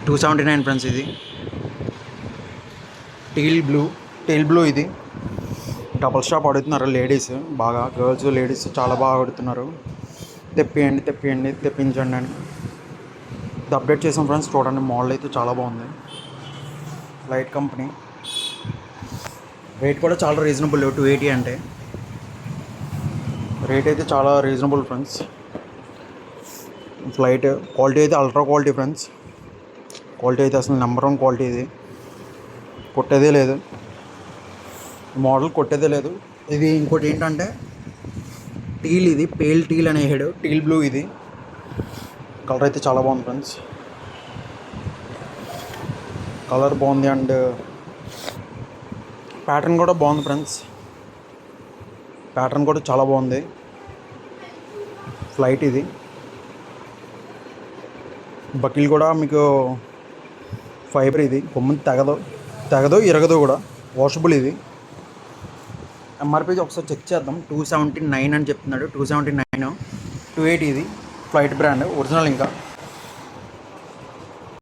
279 friends. ఇది tail blue ఇది double stop అడుగుతున్నారు లేడీస్, బాగా గర్ల్స్ లేడీస్ చాలా బాగా అడుగుతున్నారు. తెప్పించండి అని ఇది అప్డేట్ చేసాం ఫ్రెండ్స్. చూడండి, మోడల్ అయితే చాలా బాగుంది. లైట్ కంపెనీ, రేట్ కూడా చాలా రీజనబుల్. 280 అంటే రేట్ అయితే చాలా రీజనబుల్ ఫ్రెండ్స్. ఫ్లైట్ క్వాలిటీ అయితే అల్ట్రా క్వాలిటీ ఫ్రెండ్స్. క్వాలిటీ అయితే అసలు నెంబర్ 1 క్వాలిటీ. ఇది కొట్టేదే లేదు, మోడల్ కొట్టేదే లేదు. ఇది ఇంకోటి ఏంటంటే టీల్, ఇది పేల్ టీల్ అనే హెడ్, టీల్ బ్లూ. ఇది కలర్ అయితే చాలా బాగుంది ఫ్రెండ్స్. కలర్ బాగుంది అండ్ ప్యాటర్న్ కూడా బాగుంది ఫ్రెండ్స్. ప్యాటర్న్ కూడా చాలా బాగుంది. ఫ్లైట్ ఇది బకిల్ కూడా మీకు ఫైబర్. ఇది కొమ్ము తెగదు ఇరగదు కూడా, వాషబుల్. ఇది ఎంఆర్పీ ఒకసారి చెక్ చేద్దాం. 279 అని చెప్తున్నాడు. 279, 280. ఇది ఫ్లైట్ బ్రాండ్ ఒరిజినల్. ఇంకా